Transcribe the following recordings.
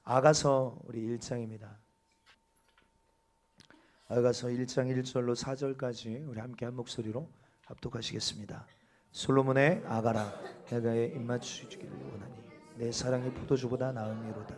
아가서 우리 1장입니다. 아가서 1장 1절로 4절까지 우리 함께 한 목소리로 합독하시겠습니다. 솔로몬의 아가라, 내가 입맞추기를 원하니 내 사랑이 포도주보다 나음이로다.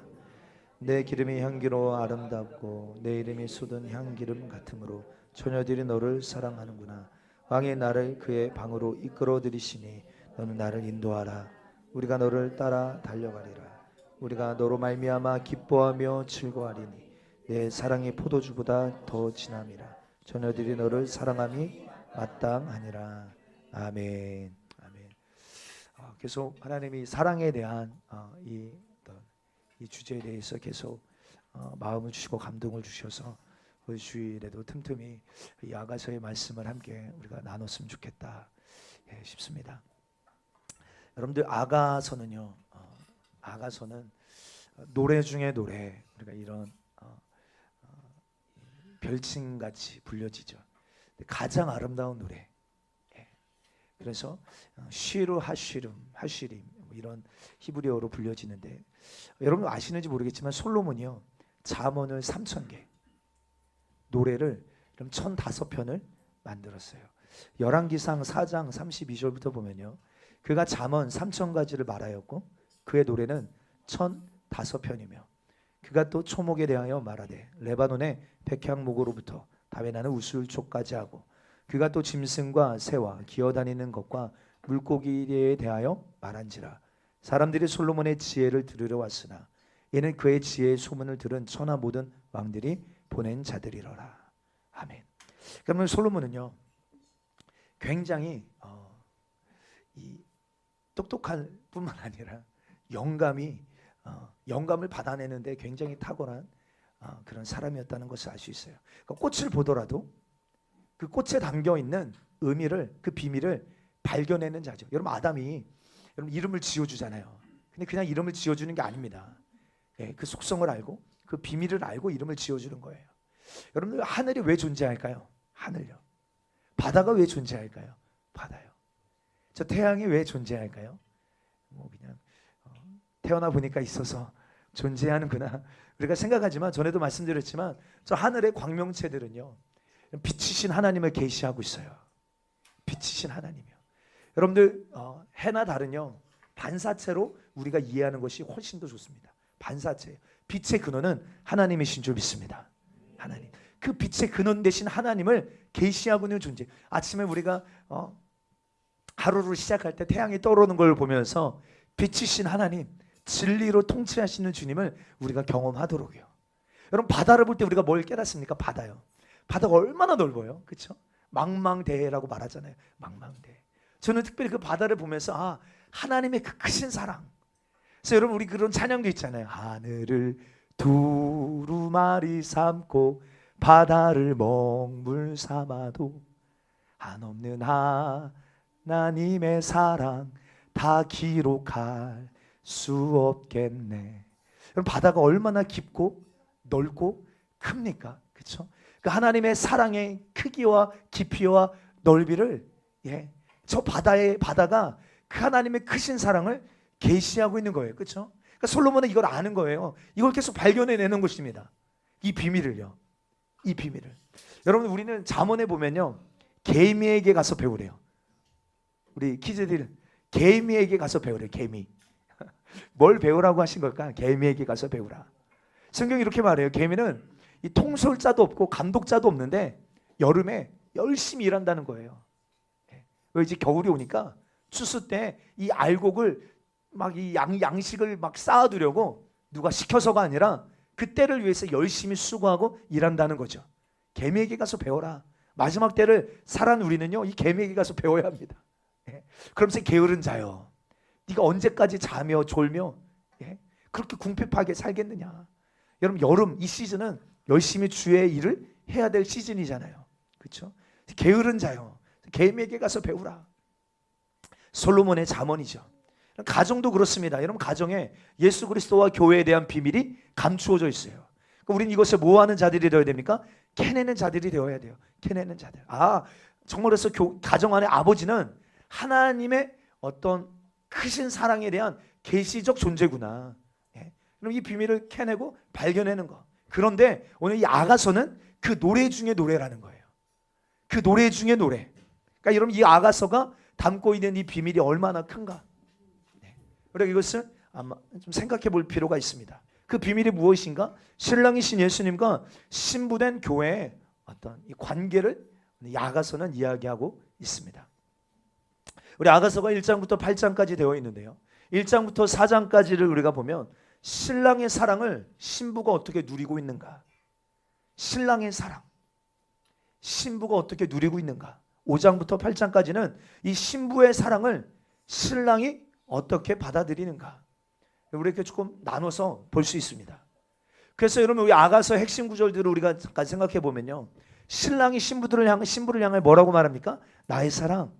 내 기름이 향기로워 아름답고 내 이름이 쏟은 향기름 같으므로 처녀들이 너를 사랑하는구나. 왕이 나를 그의 방으로 이끌어 들이시니 너는 나를 인도하라. 우리가 너를 따라 달려가리라. 우리가 너로 말미암아 기뻐하며 즐거워하리니 내 사랑이 포도주보다 더 진함이라. 처녀들이 너를 사랑함이 마땅하니라. 아멘. 아멘. 계속 하나님이 사랑에 대한 이 주제에 대해서 계속 마음을 주시고 감동을 주셔서 그 주일에도 틈틈이 이 아가서의 말씀을 함께 우리가 나눴으면 좋겠다 싶습니다. 여러분들 아가서는요, 아가서는 노래 중에 노래, 우리가 이런 별칭같이 불려지죠. 가장 아름다운 노래. 그래서 쉬루 하쉬름, 하쉬림 이런 히브리어로 불려지는데, 여러분 아시는지 모르겠지만 솔로몬이요 잠언을 3,000개, 노래를 1,005편을 만들었어요. 열왕기상 4장 32절부터 보면요, 그가 잠언 3,000가지를 말하였고 그의 노래는 1,005편이며 그가 또 초목에 대하여 말하되 레바논의 백향목으로부터 담에 나는 우슬초까지 하고 그가 또 짐승과 새와 기어다니는 것과 물고기에 대하여 말한지라. 사람들이 솔로몬의 지혜를 들으러 왔으나 이는 그의 지혜의 소문을 들은 천하 모든 왕들이 보낸 자들이로라. 아멘. 그러면 솔로몬은요 굉장히 이 똑똑할 뿐만 아니라 영감을 받아내는데 굉장히 탁월한 그런 사람이었다는 것을 알 수 있어요. 그러니까 꽃을 보더라도 그 꽃에 담겨 있는 의미를, 그 비밀을 발견해내는 자죠. 여러분 아담이 여러분 이름을 지어주잖아요. 근데 그냥 이름을 지어주는 게 아닙니다. 그 속성을 알고 그 비밀을 알고 이름을 지어주는 거예요. 여러분들 하늘이 왜 존재할까요? 하늘요. 바다가 왜 존재할까요? 바다요. 저 태양이 왜 존재할까요? 뭐 그냥 태어나 보니까 있어서 존재하는구나 우리가 생각하지만, 전에도 말씀드렸지만 저 하늘의 광명체들은요 빛이신 하나님을 계시하고 있어요. 빛이신 하나님이요. 여러분들 해나 달은요 반사체로 우리가 이해하는 것이 훨씬 더 좋습니다. 반사체. 빛의 근원은 하나님이신 줄 믿습니다. 하나님. 그 빛의 근원 되신 하나님을 계시하고 있는 존재. 아침에 우리가 하루를 시작할 때 태양이 떠오르는 걸 보면서 빛이신 하나님, 진리로 통치하시는 주님을 우리가 경험하도록요. 여러분 바다를 볼 때 우리가 뭘 깨닫습니까? 바다요. 바다가 얼마나 넓어요, 그렇죠? 망망대해라고 말하잖아요. 망망대해. 저는 특별히 그 바다를 보면서 하나님의 그 크신 사랑. 그래서 여러분 우리 그런 찬양도 있잖아요. 하늘을 두루마리 삼고 바다를 먹물 삼아도 한없는 하나님의 사랑 다 기록할 수 없겠네. 여러분 바다가 얼마나 깊고 넓고 큽니까? 그렇죠? 그 하나님의 사랑의 크기와 깊이와 넓이를 저 바다가 그 하나님의 크신 사랑을 계시하고 있는 거예요. 그렇죠? 그러니까 솔로몬은 이걸 아는 거예요. 이걸 계속 발견해내는 것입니다. 이 비밀을요. 이 비밀을. 여러분 우리는 잠언에 보면요 개미에게 가서 배우래요. 우리 키즈들 개미에게 가서 배우래요. 개미. 뭘 배우라고 하신 걸까? 개미에게 가서 배우라. 성경이 이렇게 말해요. 개미는 이 통솔자도 없고 감독자도 없는데 여름에 열심히 일한다는 거예요. 왜 이제 겨울이 오니까 추수 때 이 알곡을 막 이 양식을 막 쌓아두려고 누가 시켜서가 아니라 그때를 위해서 열심히 수고하고 일한다는 거죠. 개미에게 가서 배워라. 마지막 때를 살아는 우리는요 이 개미에게 가서 배워야 합니다. 그러면서 게으른 자요, 네가 언제까지 자며 졸며 그렇게 궁핍하게 살겠느냐. 여러분 여름 이 시즌은 열심히 주의 일을 해야 될 시즌이잖아요. 그렇죠? 게으른 자요, 개미에게 가서 배우라. 솔로몬의 잠언이죠. 가정도 그렇습니다. 여러분 가정에 예수 그리스도와 교회에 대한 비밀이 감추어져 있어요. 그러니까 우리는 이것을 뭐 하는 자들이 되어야 됩니까? 캐내는 자들이 되어야 돼요. 캐내는 자들. 정말 그래서 가정 안에 아버지는 하나님의 어떤 크신 사랑에 대한 계시적 존재구나. 그럼 이 비밀을 캐내고 발견하는 거. 그런데 오늘 이 아가서는 그 노래 중에 노래라는 거예요. 그 노래 중에 노래. 그러니까 여러분 이 아가서가 담고 있는 이 비밀이 얼마나 큰가. 그리고 이것을 아마 좀 생각해 볼 필요가 있습니다. 그 비밀이 무엇인가? 신랑이신 예수님과 신부된 교회의 어떤 이 관계를 이 아가서는 이야기하고 있습니다. 우리 아가서가 1장부터 8장까지 되어 있는데요. 1장부터 4장까지를 우리가 보면 신랑의 사랑을 신부가 어떻게 누리고 있는가? 신랑의 사랑, 신부가 어떻게 누리고 있는가? 5장부터 8장까지는 이 신부의 사랑을 신랑이 어떻게 받아들이는가? 우리 이렇게 조금 나눠서 볼 수 있습니다. 그래서 여러분 우리 아가서 핵심 구절들을 우리가 잠깐 생각해 보면요. 신랑이 신부를 향해 뭐라고 말합니까? 나의 사랑,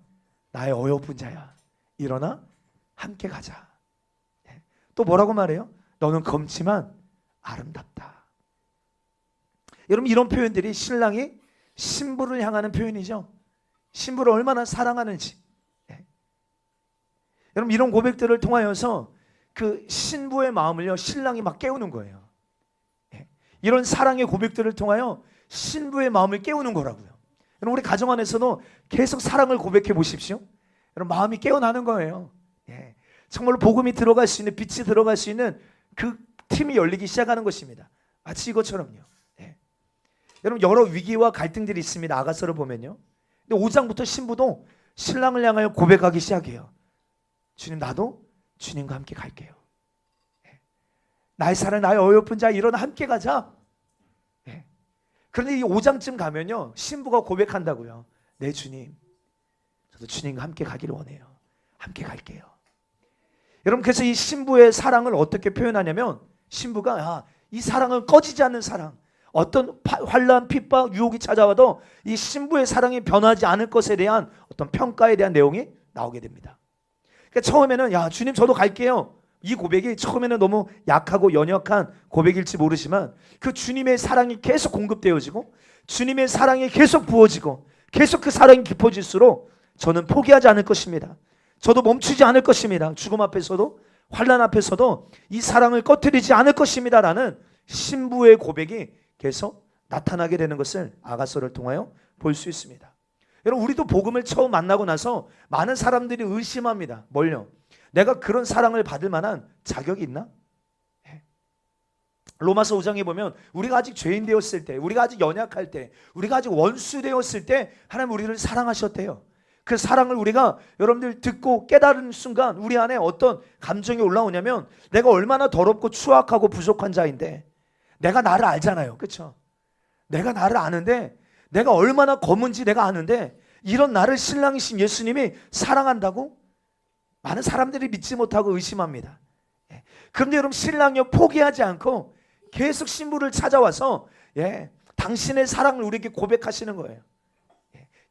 나의 어여쁜 자야. 일어나 함께 가자. 또 뭐라고 말해요? 너는 검지만 아름답다. 여러분 이런 표현들이 신랑이 신부를 향하는 표현이죠. 신부를 얼마나 사랑하는지. 여러분 이런 고백들을 통하여서 그 신부의 마음을요 신랑이 막 깨우는 거예요. 이런 사랑의 고백들을 통하여 신부의 마음을 깨우는 거라고요. 여러분 우리 가정 안에서도 계속 사랑을 고백해 보십시오. 여러분 마음이 깨어나는 거예요. 정말로 복음이 들어갈 수 있는, 빛이 들어갈 수 있는 그 틈이 열리기 시작하는 것입니다. 마치 이것처럼요. 여러분 여러 위기와 갈등들이 있습니다. 아가서를 보면요. 근데 5장부터 신부도 신랑을 향하여 고백하기 시작해요. 주님 나도 주님과 함께 갈게요. 나의 사랑 나의 어여쁜 자 일어나 함께 가자. 그런데 이 5장쯤 가면요 신부가 고백한다고요. 네 주님 저도 주님과 함께 가기를 원해요. 함께 갈게요. 여러분 그래서 이 신부의 사랑을 어떻게 표현하냐면 신부가 이 사랑은 꺼지지 않는 사랑, 어떤 환난, 핍박, 유혹이 찾아와도 이 신부의 사랑이 변하지 않을 것에 대한 어떤 평가에 대한 내용이 나오게 됩니다. 그러니까 처음에는 야 주님 저도 갈게요. 이 고백이 처음에는 너무 약하고 연약한 고백일지 모르지만 그 주님의 사랑이 계속 공급되어지고 주님의 사랑이 계속 부어지고 계속 그 사랑이 깊어질수록 저는 포기하지 않을 것입니다. 저도 멈추지 않을 것입니다. 죽음 앞에서도 환난 앞에서도 이 사랑을 꺼트리지 않을 것입니다 라는 신부의 고백이 계속 나타나게 되는 것을 아가서를 통하여 볼 수 있습니다. 여러분 우리도 복음을 처음 만나고 나서 많은 사람들이 의심합니다. 뭘요? 내가 그런 사랑을 받을 만한 자격이 있나? 로마서 5장에 보면 우리가 아직 죄인 되었을 때, 우리가 아직 연약할 때, 우리가 아직 원수 되었을 때 하나님 우리를 사랑하셨대요. 그 사랑을 우리가 여러분들 듣고 깨달은 순간 우리 안에 어떤 감정이 올라오냐면 내가 얼마나 더럽고 추악하고 부족한 자인데 내가 나를 알잖아요. 그렇죠? 내가 나를 아는데 내가 얼마나 검은지 내가 아는데 이런 나를 신랑이신 예수님이 사랑한다고? 많은 사람들이 믿지 못하고 의심합니다. 그런데 여러분 신랑이요 포기하지 않고 계속 신부를 찾아와서 당신의 사랑을 우리에게 고백하시는 거예요.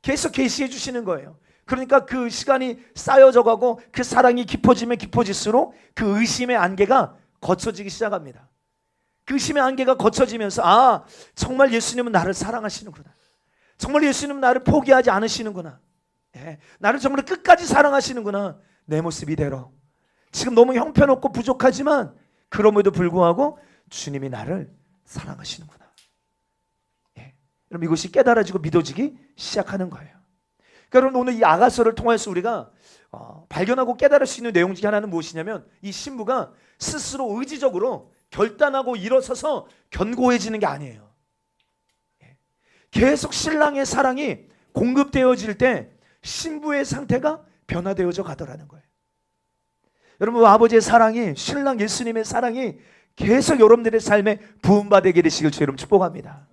계속 계시해 주시는 거예요. 그러니까 그 시간이 쌓여져 가고 그 사랑이 깊어지면 깊어질수록 그 의심의 안개가 거쳐지기 시작합니다. 그 의심의 안개가 거쳐지면서 정말 예수님은 나를 사랑하시는구나. 정말 예수님은 나를 포기하지 않으시는구나. 나를 정말 끝까지 사랑하시는구나. 내 모습 이대로 지금 너무 형편없고 부족하지만 그럼에도 불구하고 주님이 나를 사랑하시는구나. 그럼 이것이 깨달아지고 믿어지기 시작하는 거예요. 그러니까 오늘 이 아가서를 통해서 우리가 발견하고 깨달을 수 있는 내용 중에 하나는 무엇이냐면 이 신부가 스스로 의지적으로 결단하고 일어서서 견고해지는 게 아니에요. 계속 신랑의 사랑이 공급되어질 때 신부의 상태가 변화되어져 가더라는 거예요. 여러분 아버지의 사랑이 신랑 예수님의 사랑이 계속 여러분들의 삶에 부음받게 되시길 주 여러분 축복합니다.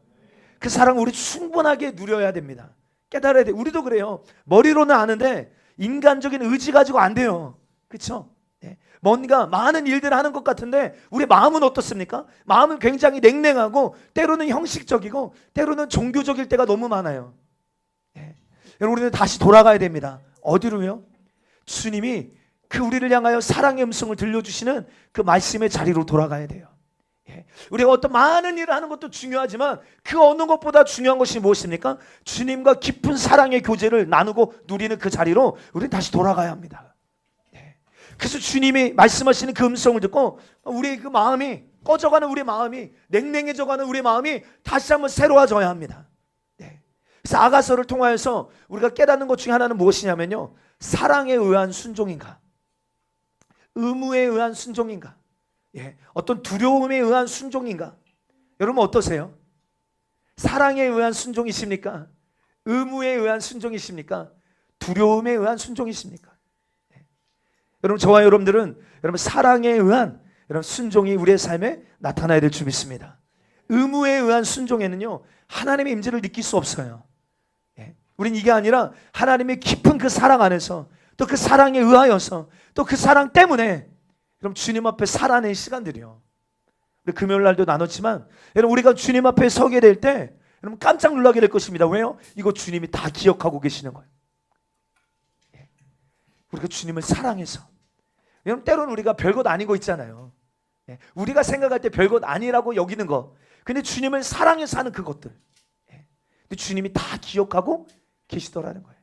그 사랑 우리 충분하게 누려야 됩니다. 깨달아야 돼. 우리도 그래요. 머리로는 아는데 인간적인 의지 가지고 안 돼요. 그렇죠? 뭔가 많은 일들을 하는 것 같은데 우리 마음은 어떻습니까? 마음은 굉장히 냉랭하고 때로는 형식적이고 때로는 종교적일 때가 너무 많아요. 여러분 우리는 다시 돌아가야 됩니다. 어디로요? 주님이 그 우리를 향하여 사랑의 음성을 들려주시는 그 말씀의 자리로 돌아가야 돼요. 우리가 어떤 많은 일을 하는 것도 중요하지만 그 어느 것보다 중요한 것이 무엇입니까? 주님과 깊은 사랑의 교제를 나누고 누리는 그 자리로 우리는 다시 돌아가야 합니다. 그래서 주님이 말씀하시는 그 음성을 듣고 우리의 그 마음이 꺼져가는 우리 마음이 냉랭해져가는 우리 마음이 다시 한번 새로워져야 합니다. 네. 그래서 아가서를 통하여서 우리가 깨닫는 것 중에 하나는 무엇이냐면요, 사랑에 의한 순종인가, 의무에 의한 순종인가, 예, 어떤 두려움에 의한 순종인가. 여러분 어떠세요? 사랑에 의한 순종이십니까? 의무에 의한 순종이십니까? 두려움에 의한 순종이십니까? 예. 여러분, 저와 여러분들은 여러분 사랑에 의한 여러분 순종이 우리의 삶에 나타나야 될 줄 믿습니다. 의무에 의한 순종에는요, 하나님의 임재를 느낄 수 없어요. 예. 우린 이게 아니라 하나님의 깊은 그 사랑 안에서, 또 그 사랑에 의하여서, 또 그 사랑 때문에 여러분 주님 앞에 살아낸 시간들이요. 우리 금요일 날도 나눴지만 여러분, 우리가 주님 앞에 서게 될 때 여러분 깜짝 놀라게 될 것입니다. 왜요? 이거 주님이 다 기억하고 계시는 거예요. 예. 우리가 주님을 사랑해서. 여러분, 때로는 우리가 별것 아닌 거 있잖아요. 예. 우리가 생각할 때 별것 아니라고 여기는 거, 근데 주님을 사랑해서 하는 그것들, 예. 근데 주님이 다 기억하고 계시더라는 거예요.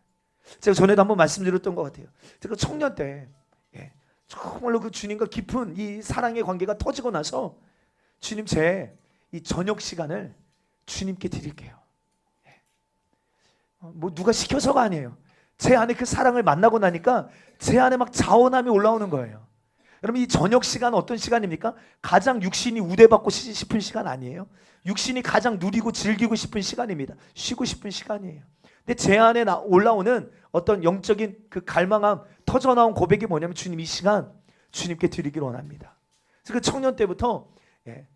제가 전에도 한번 말씀드렸던 것 같아요. 제가 청년 때, 예, 정말로 그 주님과 깊은 이 사랑의 관계가 터지고 나서 주님, 제 이 저녁 시간을 주님께 드릴게요. 예. 뭐 누가 시켜서가 아니에요. 제 안에 그 사랑을 만나고 나니까 제 안에 막 자원함이 올라오는 거예요. 여러분, 이 저녁 시간은 어떤 시간입니까? 가장 육신이 우대받고 싶은 시간 아니에요? 육신이 가장 누리고 즐기고 싶은 시간입니다. 쉬고 싶은 시간이에요. 근데 제 안에 올라오는 어떤 영적인 그 갈망함, 터져나온 고백이 뭐냐면, 주님, 이 시간 주님께 드리기를 원합니다. 그래서 그 청년 때부터, 예,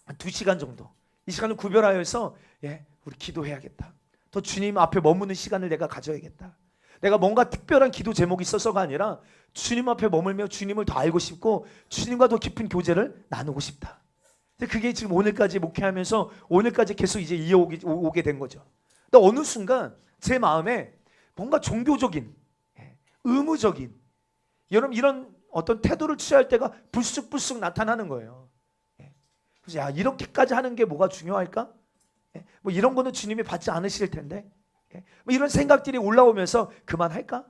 한 2시간 정도 이 시간을 구별하여서, 예, 우리 기도해야겠다. 더 주님 앞에 머무는 시간을 내가 가져야겠다. 내가 뭔가 특별한 기도 제목이 있어서가 아니라 주님 앞에 머물며 주님을 더 알고 싶고 주님과 더 깊은 교제를 나누고 싶다. 그게 지금 오늘까지 목회하면서 오늘까지 계속 이제 이어오게 된 거죠. 근데 어느 순간 제 마음에 뭔가 종교적인, 의무적인 여러분 이런 어떤 태도를 취할 때가 불쑥불쑥 나타나는 거예요. 그래서 야, 이렇게까지 하는 게 뭐가 중요할까? 뭐 이런 거는 주님이 받지 않으실 텐데, 뭐 이런 생각들이 올라오면서 그만할까?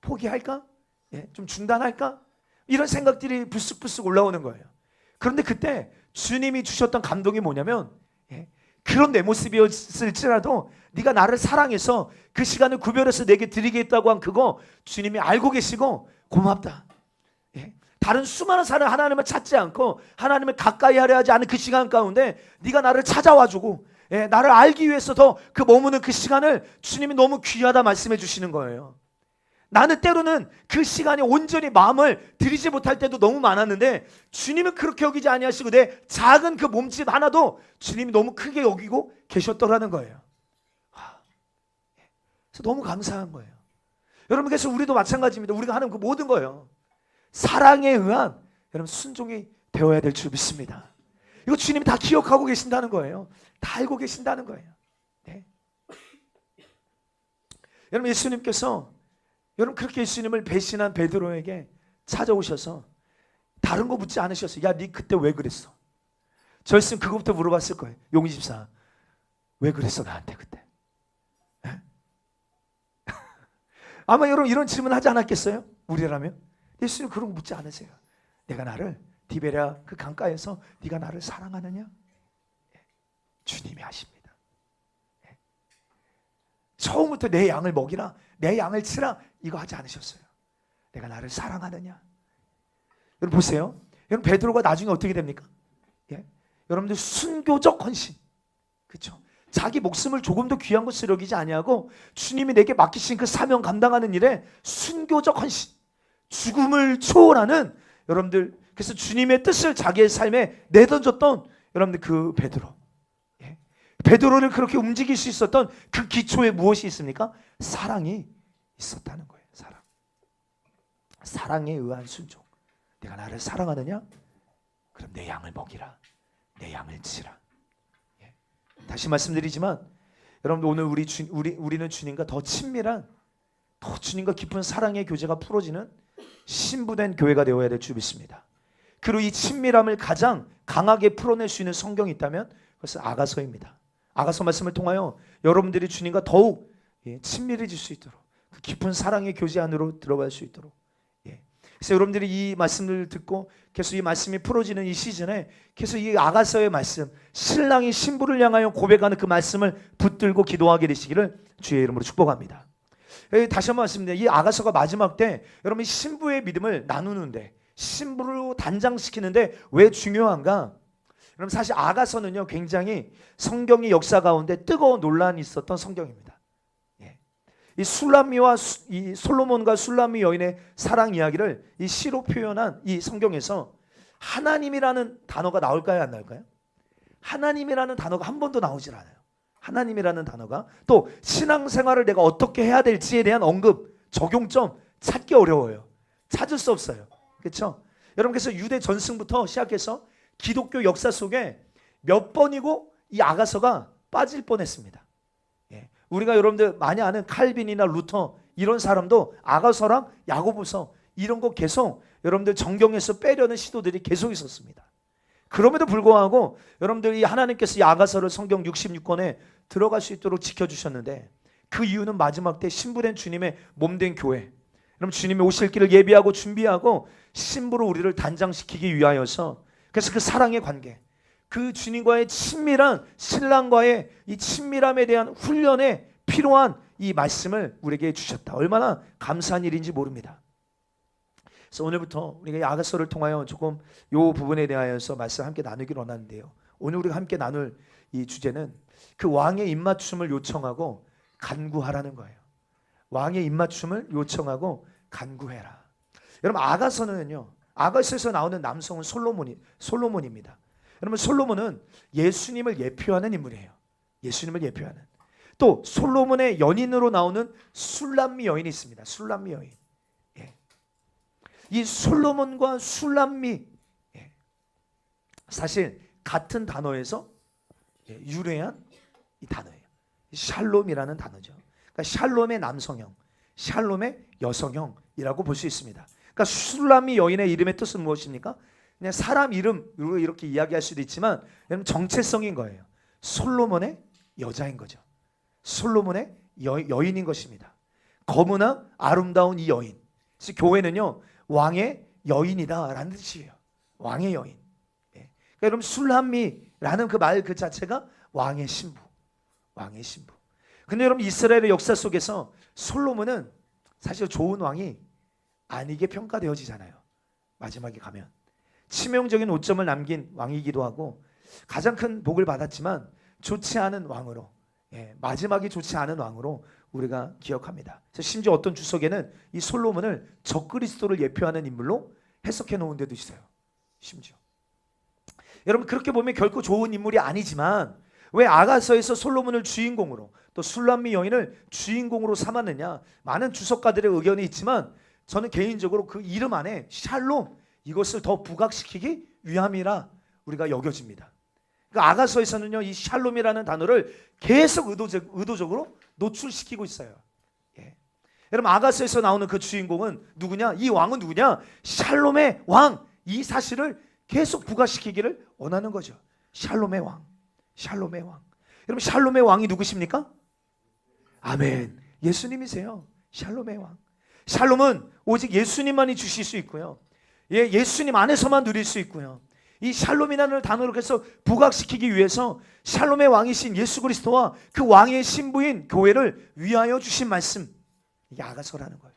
포기할까? 좀 중단할까? 이런 생각들이 불쑥불쑥 올라오는 거예요. 그런데 그때 주님이 주셨던 감동이 뭐냐면, 그런 내 모습이었을지라도 네가 나를 사랑해서 그 시간을 구별해서 내게 드리겠다고 한 그거 주님이 알고 계시고 고맙다. 다른 수많은 사람을 하나님을 찾지 않고 하나님을 가까이 하려 하지 않은 그 시간 가운데 네가 나를 찾아와주고, 나를 알기 위해서 더 그 머무는 그 시간을 주님이 너무 귀하다 말씀해 주시는 거예요. 나는 때로는 그 시간에 온전히 마음을 들이지 못할 때도 너무 많았는데 주님은 그렇게 여기지 아니하시고 내 작은 그 몸짓 하나도 주님이 너무 크게 여기고 계셨더라는 거예요. 그래서 너무 감사한 거예요. 여러분, 그래서 우리도 마찬가지입니다. 우리가 하는 그 모든 거예요, 사랑에 의한 여러분 순종이 되어야 될 줄 믿습니다. 이거 주님이 다 기억하고 계신다는 거예요. 다 알고 계신다는 거예요. 네. 여러분, 예수님께서 여러분 그렇게 예수님을 배신한 베드로에게 찾아오셔서 다른 거 묻지 않으셨어요. 야, 네 그때 왜 그랬어? 저였으면 그거부터 물어봤을 거예요. 용의 집사, 왜 그랬어 나한테 그때? 네? 아마 여러분 이런 질문 하지 않았겠어요? 우리라면? 예수님 그런 거 묻지 않으세요. 내가 나를 디베랴 그 강가에서 네가 나를 사랑하느냐? 주님이 아십니다. 처음부터 내 양을 먹이라, 내 양을 치라, 이거 하지 않으셨어요. 내가 나를 사랑하느냐? 여러분 보세요. 여러분 베드로가 나중에 어떻게 됩니까? 여러분들 순교적 헌신, 그렇죠? 자기 목숨을 조금도 귀한 것으로 여기지 아니하고 주님이 내게 맡기신 그 사명 감당하는 일에 순교적 헌신, 죽음을 초월하는 여러분들, 그래서 주님의 뜻을 자기의 삶에 내던졌던 여러분들 그 베드로, 베드로를 그렇게 움직일 수 있었던 그 기초에 무엇이 있습니까? 사랑이 있었다는 거예요. 사랑에 의한 순종. 내가 나를 사랑하느냐? 그럼 내 양을 먹이라, 내 양을 치라. 다시 말씀드리지만 여러분들 오늘 우리는 주님과 더 친밀한, 더 주님과 깊은 사랑의 교제가 풀어지는 신부된 교회가 되어야 될 줄 믿습니다. 그리고 이 친밀함을 가장 강하게 풀어낼 수 있는 성경이 있다면 그것은 아가서입니다. 아가서 말씀을 통하여 여러분들이 주님과 더욱 친밀해질 수 있도록, 그 깊은 사랑의 교제 안으로 들어갈 수 있도록. 그래서 여러분들이 이 말씀을 듣고 계속 이 말씀이 풀어지는 이 시즌에 계속 이 아가서의 말씀, 신랑이 신부를 향하여 고백하는 그 말씀을 붙들고 기도하게 되시기를 주의 이름으로 축복합니다. 다시 한번 말씀드립니다. 이 아가서가 마지막 때 여러분이 신부의 믿음을 나누는데, 신부를 단장시키는데 왜 중요한가? 여러분 사실 아가서는요 굉장히 성경의 역사 가운데 뜨거운 논란이 있었던 성경입니다. 이 술람미와 이 솔로몬과 술람미 여인의 사랑 이야기를 이 시로 표현한 이 성경에서 하나님이라는 단어가 나올까요, 안 나올까요? 하나님이라는 단어가 한 번도 나오질 않아요. 하나님이라는 단어가, 또 신앙생활을 내가 어떻게 해야 될지에 대한 언급, 적용점 찾기 어려워요. 찾을 수 없어요. 그렇죠? 여러분, 그래서 유대 전승부터 시작해서 기독교 역사 속에 몇 번이고 이 아가서가 빠질 뻔했습니다. 우리가 여러분들 많이 아는 칼빈이나 루터 이런 사람도 아가서랑 야고보서 이런 거 계속 여러분들 정경에서 빼려는 시도들이 계속 있었습니다. 그럼에도 불구하고 여러분들이 하나님께서 이 아가서를 성경 66권에 들어갈 수 있도록 지켜주셨는데, 그 이유는 마지막 때 신부된 주님의 몸된 교회, 여러분 주님의 오실 길을 예비하고 준비하고 신부로 우리를 단장시키기 위하여서, 그래서 그 사랑의 관계, 그 주님과의 친밀한 신랑과의 이 친밀함에 대한 훈련에 필요한 이 말씀을 우리에게 주셨다. 얼마나 감사한 일인지 모릅니다. 그래서 오늘부터 우리가 이 아가서를 통하여 조금 이 부분에 대하여서 말씀 함께 나누기를 원하는데요. 오늘 우리가 함께 나눌 이 주제는 그 왕의 입맞춤을 요청하고 간구하라는 거예요. 왕의 입맞춤을 요청하고 간구해라. 여러분 아가서는요, 아가서에서 나오는 남성은 솔로몬입니다. 여러분 솔로몬은 예수님을 예표하는 인물이에요. 예수님을 예표하는. 또 솔로몬의 연인으로 나오는 술람미 여인이 있습니다. 술람미 여인. 이 솔로몬과 술람미, 사실 같은 단어에서 유래한 이 단어예요. 샬롬이라는 단어죠. 그러니까 샬롬의 남성형, 샬롬의 여성형이라고 볼 수 있습니다. 그러니까 술람미 여인의 이름의 뜻은 무엇입니까? 그냥 사람 이름으로 이렇게 이야기할 수도 있지만 정체성인 거예요. 솔로몬의 여자인 거죠. 솔로몬의 여인인 것입니다. 거무나 아름다운 이 여인. 그래서 교회는요 왕의 여인이다라는 뜻이에요. 왕의 여인. 그러니까 여러분 술람미라는 그 말 그 자체가 왕의 신부, 왕의 신부. 근데 여러분 이스라엘의 역사 속에서 솔로몬은 사실 좋은 왕이 아니게 평가되어지잖아요. 마지막에 가면 치명적인 오점을 남긴 왕이기도 하고 가장 큰 복을 받았지만 좋지 않은 왕으로, 마지막이 좋지 않은 왕으로 우리가 기억합니다. 그래서 심지어 어떤 주석에는 이 솔로몬을 적그리스도를 예표하는 인물로 해석해 놓은 데도 있어요. 심지어 여러분 그렇게 보면 결코 좋은 인물이 아니지만 왜 아가서에서 솔로몬을 주인공으로 또 술람미 여인을 주인공으로 삼았느냐, 많은 주석가들의 의견이 있지만 저는 개인적으로 그 이름 안에 샬롬, 이것을 더 부각시키기 위함이라 우리가 여겨집니다. 그러니까 아가서에서는요 이 샬롬이라는 단어를 계속 의도적으로 노출시키고 있어요. 여러분 아가서에서 나오는 그 주인공은 누구냐? 이 왕은 누구냐? 샬롬의 왕. 이 사실을 계속 부각시키기를 원하는 거죠. 샬롬의 왕, 샬롬의 왕. 여러분 샬롬의 왕이 누구십니까? 아멘. 예수님이세요. 샬롬의 왕. 샬롬은 오직 예수님만이 주실 수 있고요. 예수님 안에서만 누릴 수 있고요. 이 샬롬이라는 단어를 계속 부각시키기 위해서 샬롬의 왕이신 예수 그리스도와 그 왕의 신부인 교회를 위하여 주신 말씀, 이게 아가서라는 거예요.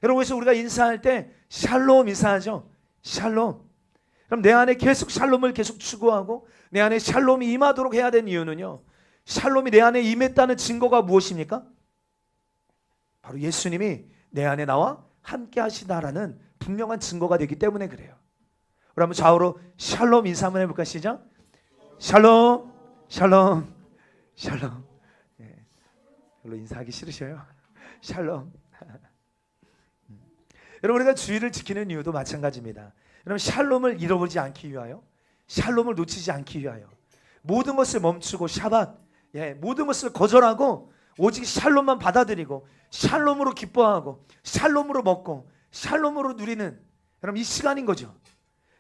여러분 그래서 우리가 인사할 때 샬롬 인사하죠. 샬롬. 그럼 내 안에 계속 샬롬을 계속 추구하고 내 안에 샬롬이 임하도록 해야 되는 이유는요, 샬롬이 내 안에 임했다는 증거가 무엇입니까? 바로 예수님이 내 안에 나와 함께 하시다라는 분명한 증거가 되기 때문에 그래요. 우리 한번 좌우로 샬롬 인사 한번 해볼까? 시작. 샬롬, 샬롬, 샬롬. 별로 인사하기 싫으셔요? 샬롬. 여러분 우리가 주의를 지키는 이유도 마찬가지입니다. 여러분 샬롬을 잃어버리지 않기 위하여, 샬롬을 놓치지 않기 위하여 모든 것을 멈추고 샤밧, 모든 것을 거절하고 오직 샬롬만 받아들이고 샬롬으로 기뻐하고 샬롬으로 먹고 샬롬으로 누리는 여러분 이 시간인 거죠.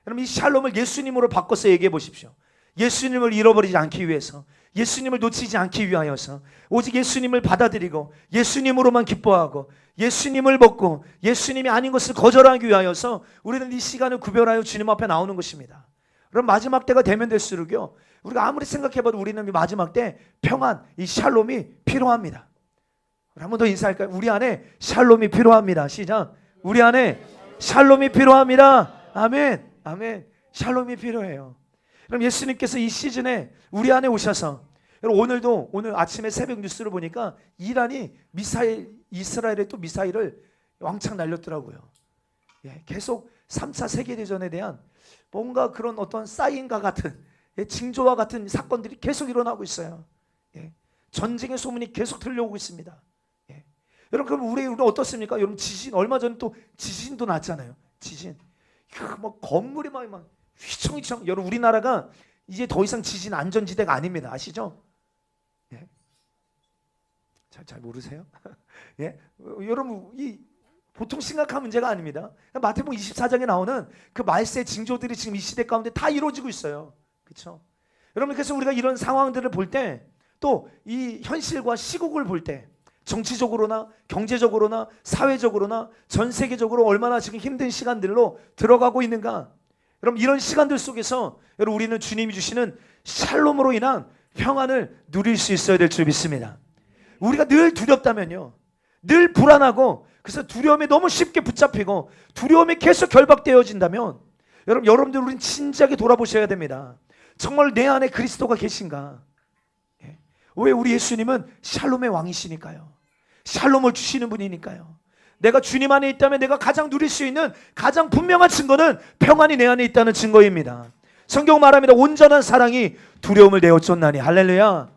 여러분 이 샬롬을 예수님으로 바꿔서 얘기해 보십시오. 예수님을 잃어버리지 않기 위해서, 예수님을 놓치지 않기 위하여서 오직 예수님을 받아들이고 예수님으로만 기뻐하고 예수님을 먹고 예수님이 아닌 것을 거절하기 위하여서 우리는 이 시간을 구별하여 주님 앞에 나오는 것입니다. 그럼 마지막 때가 되면 될수록요, 우리가 아무리 생각해봐도 우리는 이 마지막 때 평안, 이 샬롬이 필요합니다. 한 번 더 인사할까요? 우리 안에 샬롬이 필요합니다. 시작. 우리 안에 샬롬이 필요합니다. 아멘. 아멘. 샬롬이 필요해요. 그럼 예수님께서 이 시즌에 우리 안에 오셔서, 여러분 오늘 아침에 새벽 뉴스를 보니까 이란이 이스라엘에 또 미사일을 왕창 날렸더라고요. 예, 계속 3차 세계대전에 대한 뭔가 그런 어떤 사인과 같은, 징조와 같은 사건들이 계속 일어나고 있어요. 예, 전쟁의 소문이 계속 들려오고 있습니다. 예. 여러분 그럼 우리 어떻습니까? 여러분 지진, 얼마 전에 또 지진도 났잖아요. 지진. 뭐 건물이 막 휘청휘청. 여러분 우리나라가 이제 더 이상 지진 안전지대가 아닙니다. 아시죠? 예. 잘 모르세요? 예. 여러분 보통 심각한 문제가 아닙니다. 마태복음 24장에 나오는 그 말세 징조들이 지금 이 시대 가운데 다 이루어지고 있어요. 그렇죠? 여러분 그래서 우리가 이런 상황들을 볼 때, 또 이 현실과 시국을 볼 때, 정치적으로나 경제적으로나 사회적으로나 전 세계적으로 얼마나 지금 힘든 시간들로 들어가고 있는가. 여러분 이런 시간들 속에서 여러분 우리는 주님이 주시는 샬롬으로 인한 평안을 누릴 수 있어야 될 줄 믿습니다. 우리가 늘 두렵다면요, 늘 불안하고, 그래서 두려움에 너무 쉽게 붙잡히고 두려움에 계속 결박되어진다면, 여러분들 우리는 진지하게 돌아보셔야 됩니다. 정말 내 안에 그리스도가 계신가? 예. 왜? 우리 예수님은 샬롬의 왕이시니까요. 샬롬을 주시는 분이니까요. 내가 주님 안에 있다면 내가 가장 누릴 수 있는 가장 분명한 증거는 평안이 내 안에 있다는 증거입니다. 성경 말합니다. 온전한 사랑이 두려움을 내어 쫓나니. 할렐루야.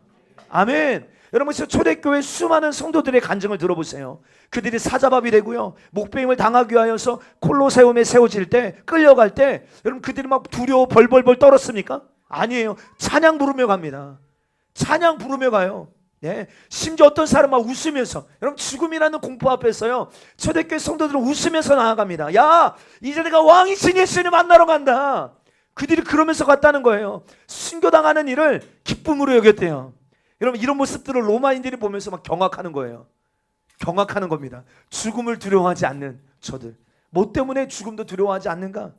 아멘. 여러분 초대교회 수많은 성도들의 간증을 들어보세요. 그들이 사자밥이 되고요, 목배임을 당하기 위하여서 콜로세움에 세워질 때, 끌려갈 때, 여러분 그들이 막 두려워 벌벌벌 떨었습니까? 아니에요. 찬양 부르며 갑니다. 찬양 부르며 가요. 네. 심지어 어떤 사람은 막 웃으면서, 여러분 죽음이라는 공포 앞에서요, 초대교회 성도들은 웃으면서 나아갑니다. 야, 이제 내가 왕이신 예수님 만나러 간다. 그들이 그러면서 갔다는 거예요. 순교당하는 일을 기쁨으로 여겼대요. 여러분 이런 모습들을 로마인들이 보면서 막 경악하는 거예요. 경악하는 겁니다. 죽음을 두려워하지 않는 저들, 뭐 때문에 죽음도 두려워하지 않는가?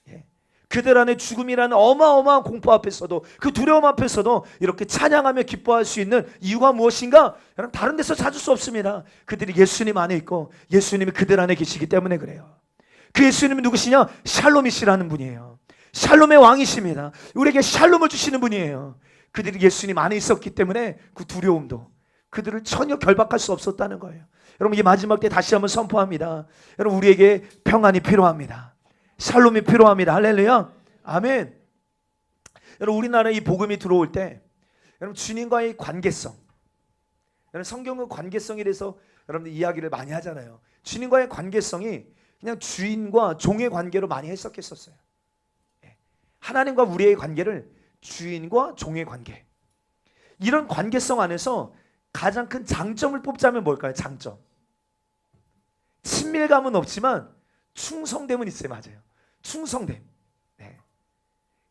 예. 그들 안에 죽음이라는 어마어마한 공포 앞에서도, 그 두려움 앞에서도 이렇게 찬양하며 기뻐할 수 있는 이유가 무엇인가? 여러분 다른 데서 찾을 수 없습니다. 그들이 예수님 안에 있고 예수님이 그들 안에 계시기 때문에 그래요. 그 예수님은 누구시냐? 샬롬이시라는 분이에요. 샬롬의 왕이십니다. 우리에게 샬롬을 주시는 분이에요. 그들이 예수님 안에 있었기 때문에 그 두려움도 그들을 전혀 결박할 수 없었다는 거예요. 여러분 이 마지막 때 다시 한번 선포합니다. 여러분 우리에게 평안이 필요합니다. 샬롬이 필요합니다. 할렐루야. 아멘. 여러분 우리나라에 이 복음이 들어올 때, 여러분 주님과의 관계성, 여러분 성경은 관계성에 대해서 여러분들 이야기를 많이 하잖아요. 주님과의 관계성이 그냥 주인과 종의 관계로 많이 해석했었어요. 하나님과 우리의 관계를 주인과 종의 관계, 이런 관계성 안에서 가장 큰 장점을 뽑자면 뭘까요? 장점. 친밀감은 없지만 충성됨은 있어요. 맞아요. 충성됨. 네.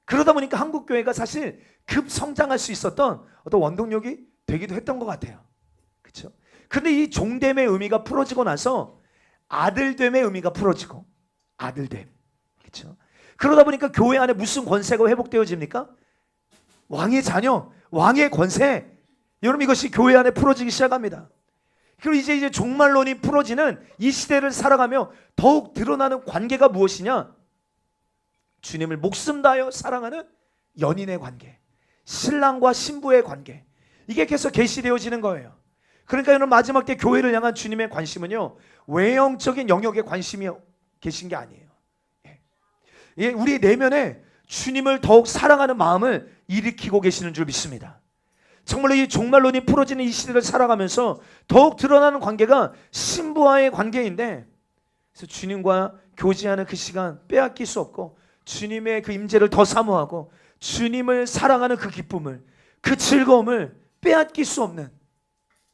그러다 보니까 한국교회가 사실 급성장할 수 있었던 어떤 원동력이 되기도 했던 것 같아요. 그렇죠? 근데 이 종됨의 의미가 풀어지고 나서 아들됨의 의미가 풀어지고, 아들됨. 그렇죠? 그러다 보니까 교회 안에 무슨 권세가 회복되어집니까? 왕의 자녀, 왕의 권세. 여러분 이것이 교회 안에 풀어지기 시작합니다. 그리고 이제 종말론이 풀어지는 이 시대를 살아가며 더욱 드러나는 관계가 무엇이냐? 주님을 목숨 다하여 사랑하는 연인의 관계, 신랑과 신부의 관계, 이게 계속 계시되어지는 거예요. 그러니까 여러분 마지막 때 교회를 향한 주님의 관심은요, 외형적인 영역에 관심이 계신 게 아니에요. 예, 우리 내면에 주님을 더욱 사랑하는 마음을 일으키고 계시는 줄 믿습니다. 정말로 이 종말론이 풀어지는 이 시대를 살아가면서 더욱 드러나는 관계가 신부와의 관계인데, 그래서 주님과 교제하는 그 시간 빼앗길 수 없고, 주님의 그 임재를 더 사모하고 주님을 사랑하는 그 기쁨을, 그 즐거움을 빼앗길 수 없는,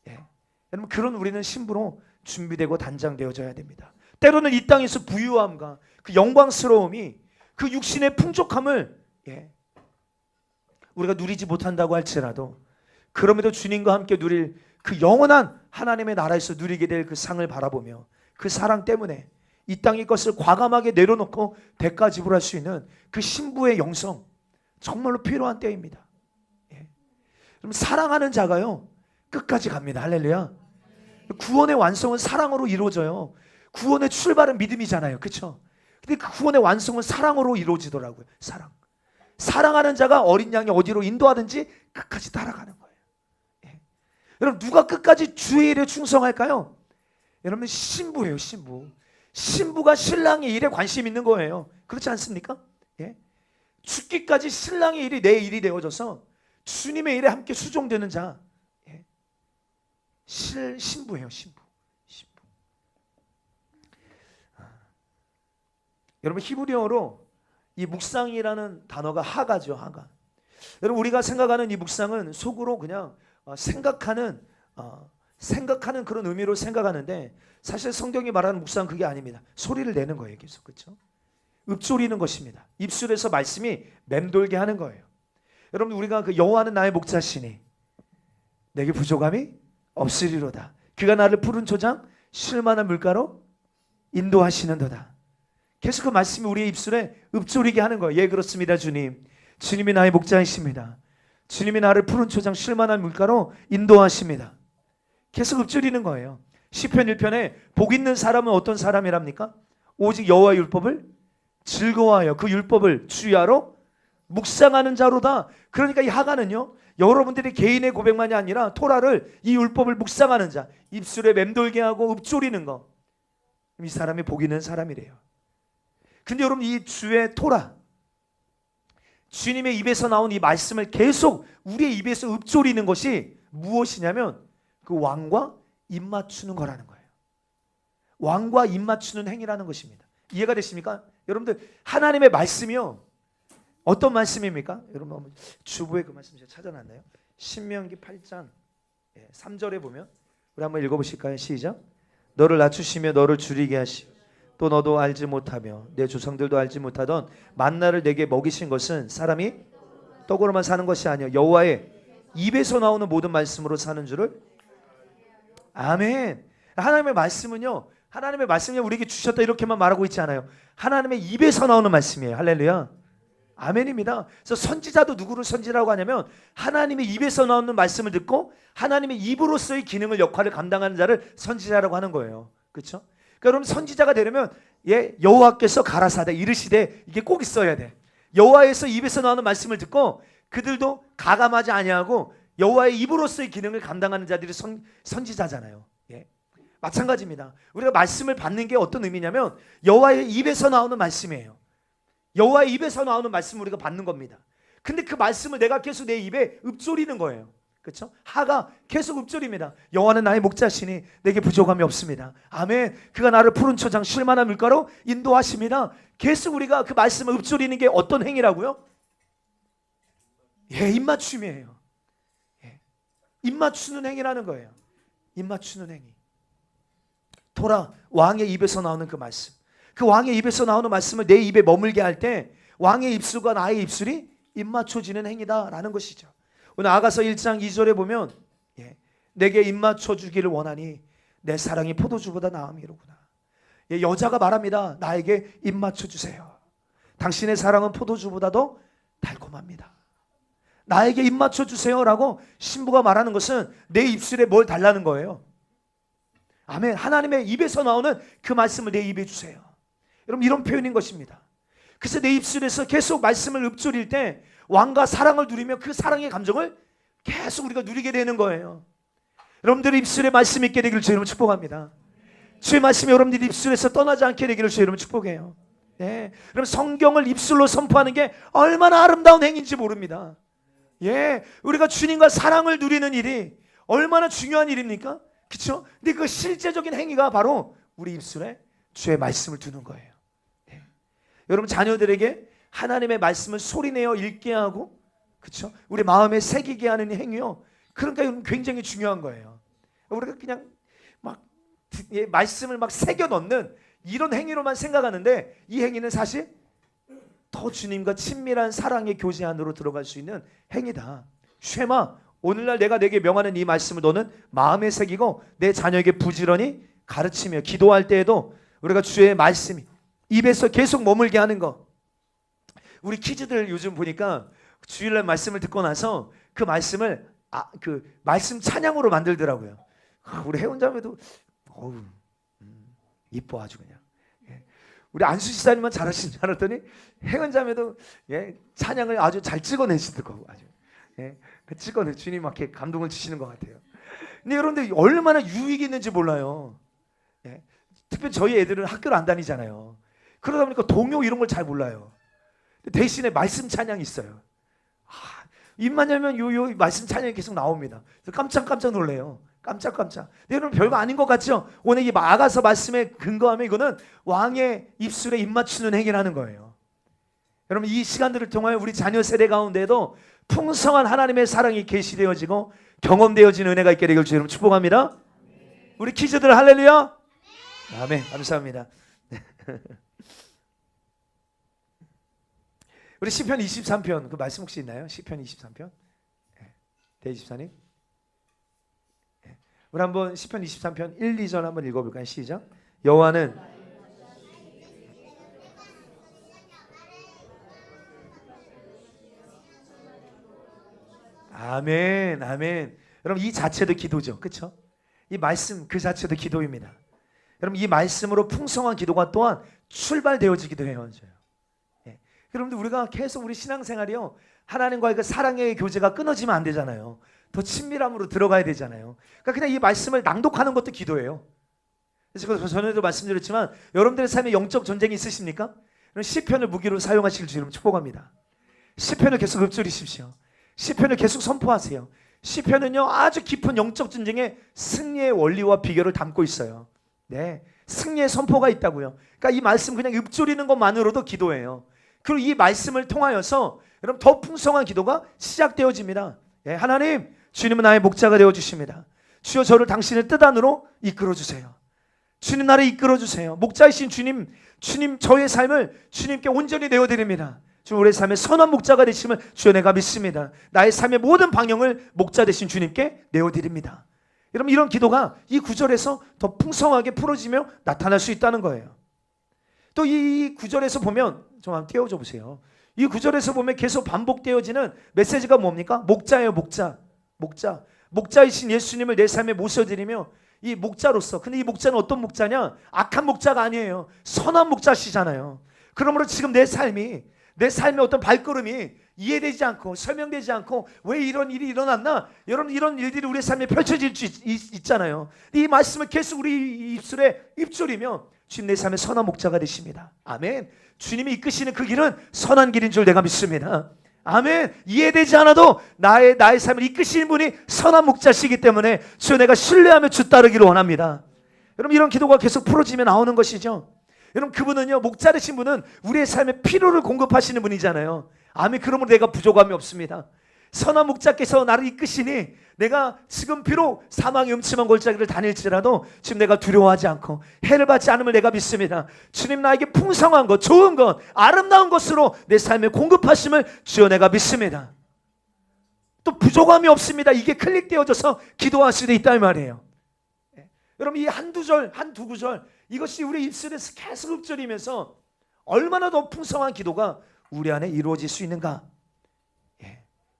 예, 여러분 그런 우리는 신부로 준비되고 단장되어져야 됩니다. 때로는 이 땅에서 부유함과 그 영광스러움이 그 육신의 풍족함을, 예, 우리가 누리지 못한다고 할지라도 그럼에도 주님과 함께 누릴 그 영원한 하나님의 나라에서 누리게 될 그 상을 바라보며 그 사랑 때문에 이 땅의 것을 과감하게 내려놓고 대가 지불할 수 있는 그 신부의 영성, 정말로 필요한 때입니다. 예. 그럼 사랑하는 자가요 끝까지 갑니다. 할렐루야. 구원의 완성은 사랑으로 이루어져요. 구원의 출발은 믿음이잖아요. 그렇죠? 근데 그 구원의 완성은 사랑으로 이루어지더라고요. 사랑하는 자가 어린 양이 어디로 인도하든지 끝까지 따라가는 거예요. 예. 여러분 누가 끝까지 주의 일에 충성할까요? 여러분 신부예요. 신부가 신랑의 일에 관심 있는 거예요. 그렇지 않습니까? 예. 죽기까지 신랑의 일이 내 일이 되어져서 주님의 일에 함께 수종되는 자, 예. 신부예요. 신부. 여러분 히브리어로 이 묵상이라는 단어가 하가죠. 하가. 여러분 우리가 생각하는 이 묵상은 속으로 그냥 생각하는 그런 의미로 생각하는데 사실 성경이 말하는 묵상은 그게 아닙니다. 소리를 내는 거예요. 계속. 그렇죠? 읊조리는 것입니다. 입술에서 말씀이 맴돌게 하는 거예요. 여러분 우리가 그 여호와는 나의 목자시니 내게 부족함이 없으리로다. 그가 나를 푸른 초장 쉴만한 물가로 인도하시는도다. 계속 그 말씀이 우리의 입술에 읊조리게 하는 거예요. 예 그렇습니다 주님. 주님이 나의 목자이십니다. 주님이 나를 푸른 초장 쉴만한 물가로 인도하십니다. 계속 읊조리는 거예요. 시편 1편에 복 있는 사람은 어떤 사람이랍니까? 오직 여호와의 율법을 즐거워하여 그 율법을 주야로 묵상하는 자로다. 그러니까 이 하가는요 여러분들이 개인의 고백만이 아니라 토라를 이 율법을 묵상하는 자, 입술에 맴돌게 하고 읊조리는 거, 이 사람이 복 있는 사람이래요. 근데 여러분 이 주의 토라, 주님의 입에서 나온 이 말씀을 계속 우리의 입에서 읊조리는 것이 무엇이냐면 그 왕과 입 맞추는 거라는 거예요. 왕과 입 맞추는 행위라는 것입니다. 이해가 되십니까? 여러분들 하나님의 말씀이요 어떤 말씀입니까? 여러분 주부의 그 말씀 제가 찾아놨나요? 신명기 8장 3절에 보면 우리 한번 읽어보실까요? 시작. 너를 낮추시며 너를 줄이게 하시고 또 너도 알지 못하며 내 조상들도 알지 못하던 만나를 내게 먹이신 것은 사람이 떡으로만 사는 것이 아니요 여호와의 입에서 나오는 모든 말씀으로 사는 줄을. 아멘. 하나님의 말씀은요 우리에게 주셨다 이렇게만 말하고 있지 않아요. 하나님의 입에서 나오는 말씀이에요. 할렐루야. 아멘입니다. 그래서 선지자도 누구를 선지라고 하냐면 하나님의 입에서 나오는 말씀을 듣고 하나님의 입으로서의 기능을 역할을 감당하는 자를 선지자라고 하는 거예요. 그렇죠? 그러니까 여러분 선지자가 되려면 여호와께서 가라사대 이르시되 이게 꼭 있어야 돼. 여호와에서 입에서 나오는 말씀을 듣고 그들도 가감하지 아니하고 여호와의 입으로서의 기능을 감당하는 자들이 선지자잖아요. 예. 마찬가지입니다. 우리가 말씀을 받는 게 어떤 의미냐면 여호와의 입에서 나오는 말씀이에요. 여호와의 입에서 나오는 말씀을 우리가 받는 겁니다. 근데 그 말씀을 내가 계속 내 입에 읊조리는 거예요. 그렇죠? 하가 계속 읊조립니다. 여호와는 나의 목자시니 내게 부족함이 없습니다. 아멘. 그가 나를 푸른 초장 쉴만한 물가로 인도하십니다. 계속 우리가 그 말씀을 읊조리는 게 어떤 행위라고요? 입맞춤이에요. 입맞추는 행위라는 거예요. 입맞추는 행위. 토라 왕의 입에서 나오는 그 말씀, 그 왕의 입에서 나오는 말씀을 내 입에 머물게 할 때 왕의 입술과 나의 입술이 입맞춰지는 행위다라는 것이죠. 오늘 아가서 1장 2절에 보면 내게 입맞춰 주기를 원하니 내 사랑이 포도주보다 나음이 이로구나. 여자가 말합니다. 나에게 입맞춰 주세요. 당신의 사랑은 포도주보다도 달콤합니다. 나에게 입맞춰 주세요라고 신부가 말하는 것은 내 입술에 뭘 달라는 거예요. 아멘. 하나님의 입에서 나오는 그 말씀을 내 입에 주세요. 여러분 이런 표현인 것입니다. 그래서 내 입술에서 계속 말씀을 읊조릴 때 왕과 사랑을 누리며 그 사랑의 감정을 계속 우리가 누리게 되는 거예요. 여러분들의 입술에 말씀이 있게 되기를 주의 이름으로 축복합니다. 주의 말씀이 여러분들 입술에서 떠나지 않게 되기를 주의 이름으로 축복해요. 여러분 성경을 입술로 선포하는 게 얼마나 아름다운 행위인지 모릅니다. 우리가 주님과 사랑을 누리는 일이 얼마나 중요한 일입니까? 그렇죠? 근데 그 실제적인 행위가 바로 우리 입술에 주의 말씀을 두는 거예요. 여러분 자녀들에게 하나님의 말씀을 소리내어 읽게 하고, 그렇죠? 우리 마음에 새기게 하는 행위요. 그러니까 이건 굉장히 중요한 거예요. 우리가 그냥 막 말씀을 막 새겨 넣는 이런 행위로만 생각하는데 이 행위는 사실 더 주님과 친밀한 사랑의 교제 안으로 들어갈 수 있는 행위다. 쉐마, 오늘날 내가 내게 명하는 이 말씀을 너는 마음에 새기고 내 자녀에게 부지런히 가르치며 기도할 때에도 우리가 주의 말씀이 입에서 계속 머물게 하는 거. 우리 키즈들 요즘 보니까 주일날 말씀을 듣고 나서 그 말씀을 그 말씀 찬양으로 만들더라고요. 우리 혜원자매도 어우 이뻐 아주 그냥. 우리 안수 지사님만 잘하시는 줄 알았더니 혜원자매도 찬양을 아주 잘 찍어내시더라고. 아주 찍어내 주님 막 이렇게 감동을 주시는 것 같아요. 근데 여러분들 얼마나 유익이 있는지 몰라요. 특별히 저희 애들은 학교를 안 다니잖아요. 그러다 보니까 동요 이런 걸 잘 몰라요. 대신에 말씀 찬양이 있어요. 입만 열면 요 말씀 찬양이 계속 나옵니다. 그래서 깜짝깜짝 놀래요. 깜짝깜짝. 근데 여러분 별거 아닌 것 같죠? 오늘 이 아가서 말씀에 근거하면 이거는 왕의 입술에 입 맞추는 행위라는 거예요. 여러분 이 시간들을 통하여 우리 자녀 세대 가운데도 풍성한 하나님의 사랑이 계시되어지고 경험되어지는 은혜가 있게 되길 주님 축복합니다. 우리 키즈들 할렐루야. 아멘. 감사합니다. 우리 시편 23편 그 말씀 혹시 있나요? 시편 23편? 대집사님? 우리 한번 시편 23편 1, 2절 한번 읽어볼까요? 시작. 여호와는 아멘, 아멘. 여러분 이 자체도 기도죠, 그렇죠? 이 말씀 그 자체도 기도입니다. 여러분 이 말씀으로 풍성한 기도가 또한 출발되어지기도 해요. 여러분들 우리가 계속 우리 신앙생활이요 하나님과의 그 사랑의 교제가 끊어지면 안 되잖아요. 더 친밀함으로 들어가야 되잖아요. 그러니까 그냥 이 말씀을 낭독하는 것도 기도예요. 그래서 전에도 말씀드렸지만 여러분들의 삶에 영적 전쟁이 있으십니까? 시편을 무기로 사용하시길 주님 축복합니다. 시편을 계속 읊조리십시오. 시편을 계속 선포하세요. 시편은요 아주 깊은 영적 전쟁의 승리의 원리와 비결을 담고 있어요. 네, 승리의 선포가 있다고요. 그러니까 이 말씀 그냥 읊조리는 것만으로도 기도예요. 그리고 이 말씀을 통하여서 여러분 더 풍성한 기도가 시작되어집니다. 하나님, 주님은 나의 목자가 되어주십니다. 주여 저를 당신의 뜻 안으로 이끌어주세요. 주님 나를 이끌어주세요. 목자이신 주님 저의 삶을 주님께 온전히 내어드립니다. 주님 우리의 삶의 선한 목자가 되심을 주여 내가 믿습니다. 나의 삶의 모든 방향을 목자 되신 주님께 내어드립니다. 여러분 이런 기도가 이 구절에서 더 풍성하게 풀어지며 나타날 수 있다는 거예요. 또 이 구절에서 보면 좀 한번 띄워줘 보세요. 이 구절에서 보면 계속 반복되어지는 메시지가 뭡니까? 목자예요. 목자이신 예수님을 내 삶에 모셔드리며 이 목자로서, 근데 이 목자는 어떤 목자냐? 악한 목자가 아니에요. 선한 목자시잖아요. 그러므로 지금 내 삶의 어떤 발걸음이 이해되지 않고 설명되지 않고 왜 이런 일이 일어났나? 이런 일들이 우리의 삶에 펼쳐질 수 있잖아요. 이 말씀을 계속 우리 입술에 입조리며 주님 내 삶의 선한 목자가 되십니다. 아멘. 주님이 이끄시는 그 길은 선한 길인 줄 내가 믿습니다. 아멘. 이해되지 않아도 나의 삶을 이끄시는 분이 선한 목자시기 때문에 주여 내가 신뢰하며 주 따르기를 원합니다. 여러분 이런 기도가 계속 풀어지며 나오는 것이죠. 여러분 그분은요 목자 되신 분은 우리의 삶에 필요를 공급하시는 분이잖아요. 아멘. 그러므로 내가 부족함이 없습니다. 선한 목자께서 나를 이끄시니 내가 지금 비록 사망의 음침한 골짜기를 다닐지라도 지금 내가 두려워하지 않고 해를 받지 않음을 내가 믿습니다. 주님 나에게 풍성한 것, 좋은 것, 아름다운 것으로 내 삶에 공급하심을 주여 내가 믿습니다. 또 부족함이 없습니다. 이게 클릭되어져서 기도할 수도 있다 이 말이에요. 여러분 이 한두 구절 이것이 우리 입술에서 계속 읊조리면서 얼마나 더 풍성한 기도가 우리 안에 이루어질 수 있는가.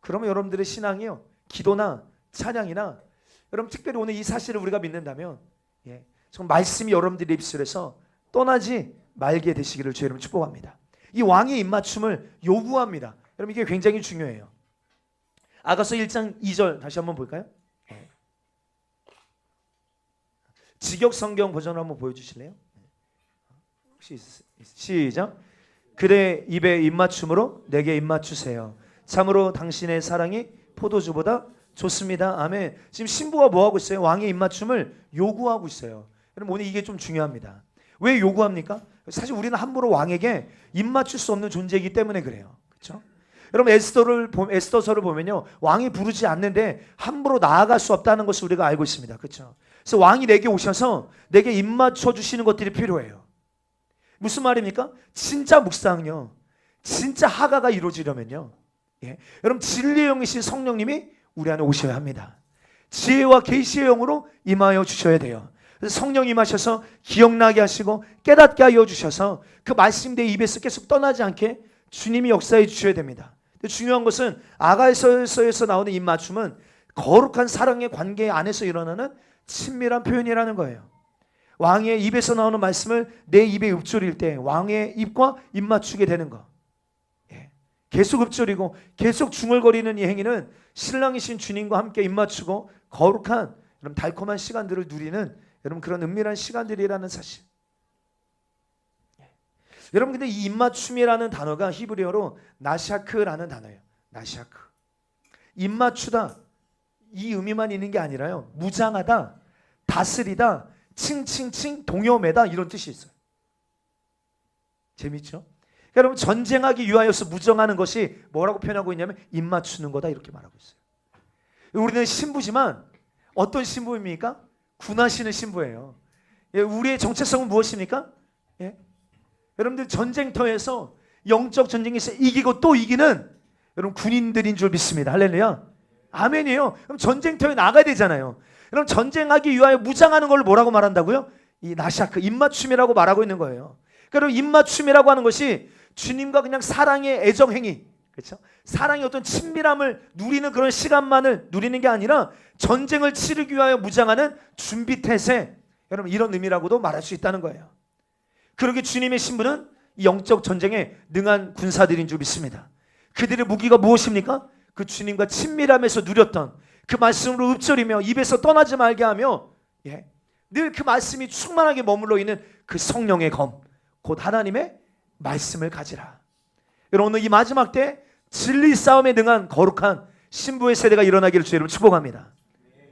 그러면 여러분들의 신앙이요 기도나 찬양이나 여러분 특별히 오늘 이 사실을 우리가 믿는다면 정 말씀이 여러분들의 입술에서 떠나지 말게 되시기를 주의 이름으로 축복합니다. 이 왕의 입맞춤을 요구합니다. 여러분 이게 굉장히 중요해요. 아가서 1장 2절 다시 한번 볼까요? 직역 성경 버전으로 한번 보여주실래요? 혹시 시작. 그대 입에 입맞춤으로 내게 입맞추세요. 참으로 당신의 사랑이 포도주보다 좋습니다. 아멘. 지금 신부가 뭐하고 있어요? 왕의 입맞춤을 요구하고 있어요. 여러분 오늘 이게 좀 중요합니다. 왜 요구합니까? 사실 우리는 함부로 왕에게 입맞출 수 없는 존재이기 때문에 그래요. 그렇죠? 여러분 에스더서를 보면요 왕이 부르지 않는데 함부로 나아갈 수 없다는 것을 우리가 알고 있습니다. 그렇죠? 그래서 왕이 내게 오셔서 내게 입맞춰 주시는 것들이 필요해요. 무슨 말입니까? 진짜 묵상요 진짜 하가가 이루어지려면요, 예, 여러분 진리의 영이신 성령님이 우리 안에 오셔야 합니다. 지혜와 계시의 영으로 임하여 주셔야 돼요. 그래서 성령 임하셔서 기억나게 하시고 깨닫게 하여 주셔서 그 말씀 내 입에서 계속 떠나지 않게 주님이 역사해 주셔야 됩니다. 근데 중요한 것은 아가서에서 나오는 입맞춤은 거룩한 사랑의 관계 안에서 일어나는 친밀한 표현이라는 거예요. 왕의 입에서 나오는 말씀을 내 입에 읊조릴 때 왕의 입과 입 맞추게 되는 거. 예. 계속 읊조리고 계속 중얼거리는 이 행위는 신랑이신 주님과 함께 입 맞추고 거룩한 여러분 달콤한 시간들을 누리는 여러분 그런 은밀한 시간들이라는 사실. 예. 여러분 근데 이 입맞춤이라는 단어가 히브리어로 나샤크라는 단어예요. 나샤크. 입맞추다 이 의미만 있는 게 아니라요, 무장하다, 다스리다, 칭칭칭 동요매다 이런 뜻이 있어요. 재밌죠? 그러니까 여러분 전쟁하기 위하여서 무정하는 것이 뭐라고 표현하고 있냐면 입맞추는 거다 이렇게 말하고 있어요. 우리는 신부지만 어떤 신부입니까? 군하시는 신부예요. 예, 우리의 정체성은 무엇입니까? 예? 여러분들 전쟁터에서 영적 전쟁에서 이기고 또 이기는 여러분 군인들인 줄 믿습니다. 할렐루야. 아멘이에요. 그럼 전쟁터에 나가야 되잖아요. 그럼 전쟁하기 위하여 무장하는 걸 뭐라고 말한다고요? 이 나샤크, 입맞춤이라고 말하고 있는 거예요. 그럼 입맞춤이라고 하는 것이 주님과 그냥 사랑의 애정행위, 그렇죠? 사랑의 어떤 친밀함을 누리는 그런 시간만을 누리는 게 아니라 전쟁을 치르기 위하여 무장하는 준비태세, 여러분 이런 의미라고도 말할 수 있다는 거예요. 그러게 주님의 신부는 이 영적 전쟁에 능한 군사들인 줄 믿습니다. 그들의 무기가 무엇입니까? 그 주님과 친밀함에서 누렸던 그 말씀으로 읊조리며 입에서 떠나지 말게 하며, 예, 늘 그 말씀이 충만하게 머물러 있는 그 성령의 검, 곧 하나님의 말씀을 가지라. 여러분 오늘 이 마지막 때 진리 싸움에 능한 거룩한 신부의 세대가 일어나기를 주님으로 축복합니다.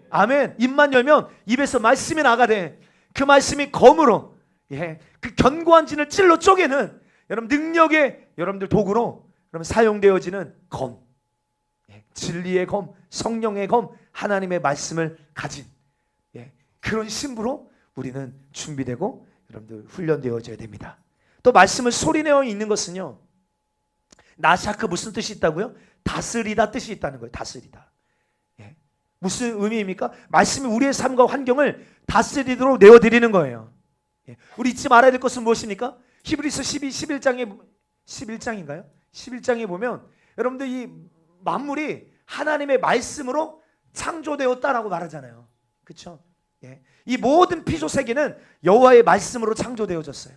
아멘. 입만 열면 입에서 말씀이 나가되 그 말씀이 검으로, 예, 그 견고한 진을 찔러 쪼개는 여러분 능력의 여러분들 도구로 여러분 사용되어지는 검, 예, 진리의 검, 성령의 검, 하나님의 말씀을 가진, 예, 그런 신부로 우리는 준비되고 여러분들 훈련되어져야 됩니다. 또 말씀을 소리내어 있는 것은요, 나샤크 무슨 뜻이 있다고요? 다스리다 뜻이 있다는 거예요. 다스리다. 예. 무슨 의미입니까? 말씀이 우리의 삶과 환경을 다스리도록 내어드리는 거예요. 예. 우리 잊지 말아야 될 것은 무엇입니까? 히브리서 11장인가요? 11장에 보면 여러분들 이 만물이 하나님의 말씀으로 창조되었다라고 말하잖아요. 그렇죠? 예. 이 모든 피조 세계는 여호와의 말씀으로 창조되어졌어요.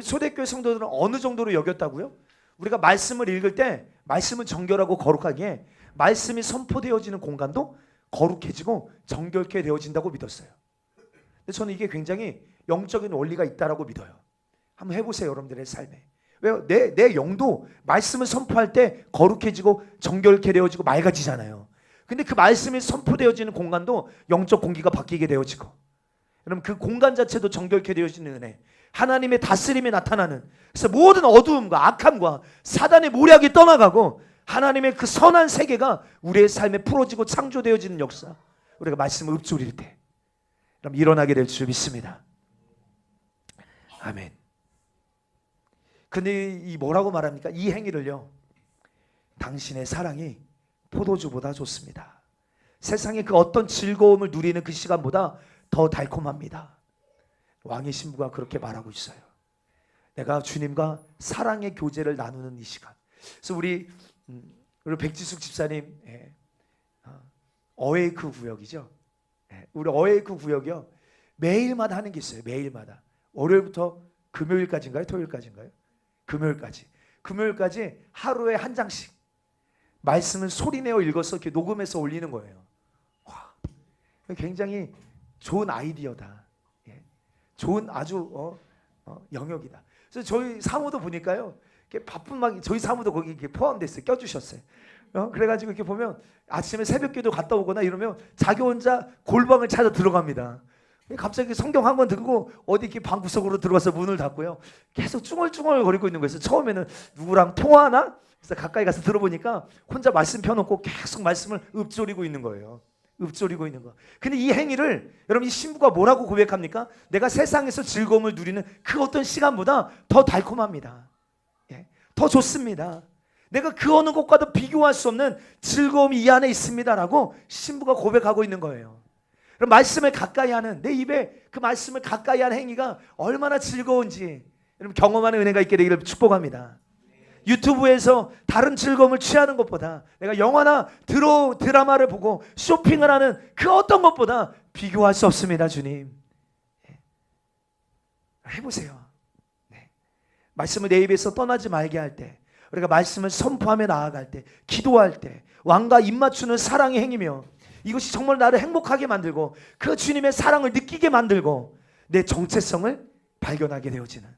초대교회 성도들은 어느 정도로 여겼다고요? 우리가 말씀을 읽을 때 말씀은 정결하고 거룩하기에 말씀이 선포되어지는 공간도 거룩해지고 정결케 되어진다고 믿었어요. 근데 저는 이게 굉장히 영적인 원리가 있다라고 믿어요. 한번 해보세요, 여러분들의 삶에. 왜요? 내 영도 말씀을 선포할 때 거룩해지고 정결케 되어지고 맑아지잖아요. 근데 그 말씀이 선포되어지는 공간도 영적 공기가 바뀌게 되어지고, 여러분 그 공간 자체도 정결케 되어지는 은혜, 하나님의 다스림이 나타나는, 그래서 모든 어두움과 악함과 사단의 모략이 떠나가고 하나님의 그 선한 세계가 우리의 삶에 풀어지고 창조되어지는 역사, 우리가 말씀을 읊조릴 때 그럼 일어나게 될 줄 믿습니다. 아멘. 근데 이 뭐라고 말합니까? 이 행위를요, 당신의 사랑이 포도주보다 좋습니다. 세상의 그 어떤 즐거움을 누리는 그 시간보다 더 달콤합니다. 왕의 신부가 그렇게 말하고 있어요. 내가 주님과 사랑의 교제를 나누는 이 시간. 그래서 우리 백지숙 집사님, 예, 어웨이크 구역이죠. 예, 우리 어웨이크 구역이요, 매일마다 하는 게 있어요. 매일마다 월요일부터 금요일까지인가요? 토요일까지인가요? 금요일까지 하루에 한 장씩 말씀을 소리내어 읽어서 이렇게 녹음해서 올리는 거예요. 와, 굉장히 좋은 아이디어다. 예, 좋은 아주 영역이다. 그래서 저희 사모도 보니까요, 이렇게 바쁜 막 저희 사모도 거기 이렇게 포함됐어요. 껴주셨어요. 그래가지고 이렇게 보면 아침에 새벽기도 갔다 오거나 이러면 자기 혼자 골방을 찾아 들어갑니다. 갑자기 성경 한 권 들고 어디 이렇게 방 구석으로 들어가서 문을 닫고요, 계속 쭝얼쭝얼 거리고 있는 거예요. 처음에는 누구랑 통화하나? 그래서 가까이 가서 들어보니까 혼자 말씀 펴놓고 계속 말씀을 읊조리고 있는 거예요. 읊조리고 있는 거. 근데 이 행위를 여러분 이 신부가 뭐라고 고백합니까? 내가 세상에서 즐거움을 누리는 그 어떤 시간보다 더 달콤합니다. 예? 더 좋습니다. 내가 그 어느 것과도 비교할 수 없는 즐거움이 이 안에 있습니다라고 신부가 고백하고 있는 거예요. 그럼 말씀을 가까이 하는, 내 입에 그 말씀을 가까이 하는 행위가 얼마나 즐거운지 여러분 경험하는 은혜가 있게 되기를 축복합니다. 유튜브에서 다른 즐거움을 취하는 것보다, 내가 영화나 드라마를 보고 쇼핑을 하는 그 어떤 것보다 비교할 수 없습니다. 주님, 해보세요. 네. 말씀을 내 입에서 떠나지 말게 할 때, 우리가 말씀을 선포하며 나아갈 때, 기도할 때 왕과 입맞추는 사랑의 행위며, 이것이 정말 나를 행복하게 만들고 그 주님의 사랑을 느끼게 만들고 내 정체성을 발견하게 되어지는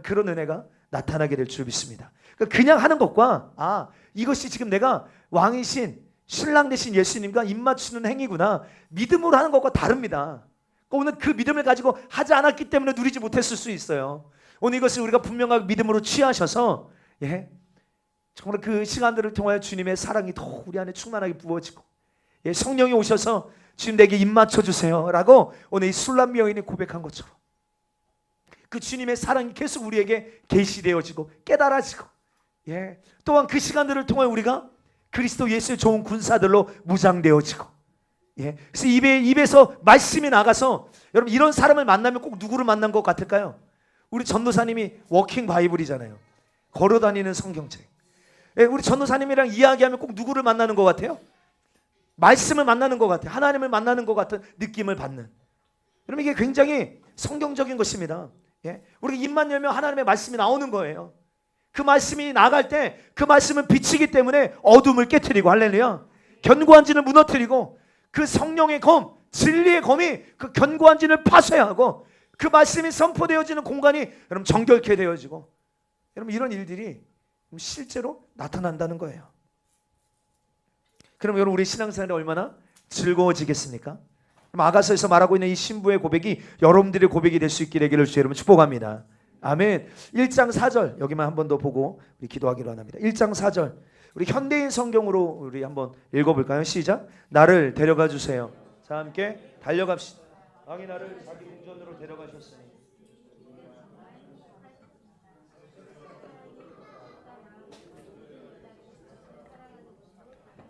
그런 은혜가 나타나게 될 줄 믿습니다. 그냥 하는 것과 이것이 지금 내가 왕이신 신랑 되신 예수님과 입맞추는 행위구나, 믿음으로 하는 것과 다릅니다. 오늘 그 믿음을 가지고 하지 않았기 때문에 누리지 못했을 수 있어요. 오늘 이것을 우리가 분명하게 믿음으로 취하셔서 정말 그 시간들을 통하여 주님의 사랑이 더 우리 안에 충만하게 부어지고 성령이 오셔서 주님 내게 입맞춰 주세요 라고 오늘 이 술람 여인이 고백한 것처럼 그 주님의 사랑이 계속 우리에게 계시되어지고 깨달아지고, 또한 그 시간들을 통해 우리가 그리스도 예수의 좋은 군사들로 무장되어지고, 그래서 입에서 말씀이 나가서, 여러분 이런 사람을 만나면 꼭 누구를 만난 것 같을까요? 우리 전도사님이 워킹 바이블이잖아요. 걸어다니는 성경책. 우리 전도사님이랑 이야기하면 꼭 누구를 만나는 것 같아요? 말씀을 만나는 것 같아요. 하나님을 만나는 것 같은 느낌을 받는. 여러분 이게 굉장히 성경적인 것입니다. 우리가 입만 열면 하나님의 말씀이 나오는 거예요. 그 말씀이 나갈 때 그 말씀은 빛이기 때문에 어둠을 깨트리고, 할렐루야, 견고한 진을 무너뜨리고, 그 성령의 검, 진리의 검이 그 견고한 진을 파쇄하고, 그 말씀이 선포되어지는 공간이 여러분 정결케 되어지고, 여러분 이런 일들이 실제로 나타난다는 거예요. 그럼 여러분 우리 신앙생활이 얼마나 즐거워지겠습니까? 아가서에서 말하고 있는 이 신부의 고백이 여러분들의 고백이 될 수 있게 되기를 주 여러분 축복합니다. 아멘. 1장 4절 여기만 한 번 더 보고 우리 기도하기로 합니다. 1장 4절 우리 현대인 성경으로 우리 한번 읽어볼까요? 시작. 나를 데려가 주세요. 자, 함께 달려갑시다. 왕이 나를 자기 궁전으로 데려가셨으니.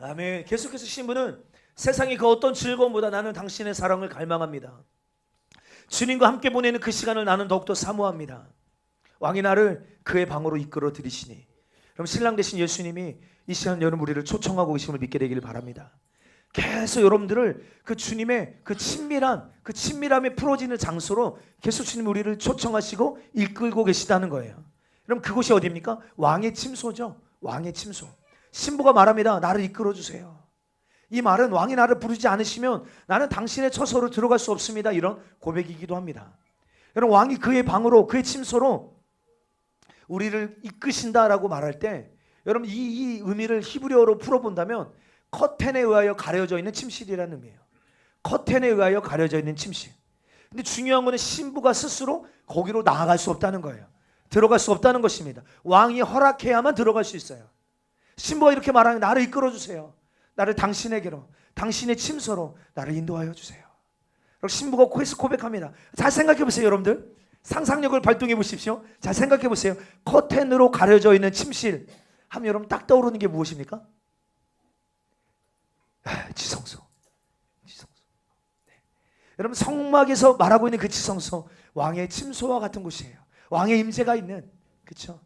아멘. 계속해서 신부는 세상의 그 어떤 즐거움보다 나는 당신의 사랑을 갈망합니다. 주님과 함께 보내는 그 시간을 나는 더욱더 사모합니다. 왕이 나를 그의 방으로 이끌어 들이시니. 그럼 신랑 되신 예수님이 이 시간 여러분 우리를 초청하고 계심을 믿게 되기를 바랍니다. 계속 여러분들을 그 주님의 그 친밀함에 풀어지는 장소로 계속 주님 우리를 초청하시고 이끌고 계시다는 거예요. 그럼 그곳이 어디입니까? 왕의 침소죠. 왕의 침소. 신부가 말합니다. 나를 이끌어 주세요. 이 말은 왕이 나를 부르지 않으시면 나는 당신의 처소로 들어갈 수 없습니다. 이런 고백이기도 합니다. 여러분 왕이 그의 방으로, 그의 침소로 우리를 이끄신다라고 말할 때, 여러분 이 의미를 히브리어로 풀어본다면 커튼에 의하여 가려져 있는 침실이라는 의미예요. 커튼에 의하여 가려져 있는 침실. 근데 중요한 거는 신부가 스스로 거기로 나아갈 수 없다는 거예요. 들어갈 수 없다는 것입니다. 왕이 허락해야만 들어갈 수 있어요. 신부가 이렇게 말하는, 나를 이끌어 주세요. 나를 당신에게로, 당신의 침소로 나를 인도하여 주세요. 그리고 신부가 계속 고백합니다. 잘 생각해 보세요, 여러분들. 상상력을 발동해 보십시오. 잘 생각해 보세요. 커튼으로 가려져 있는 침실 하면 여러분 딱 떠오르는 게 무엇입니까? 지성소. 네. 여러분 성막에서 말하고 있는 그 지성소, 왕의 침소와 같은 곳이에요. 왕의 임재가 있는, 그렇죠?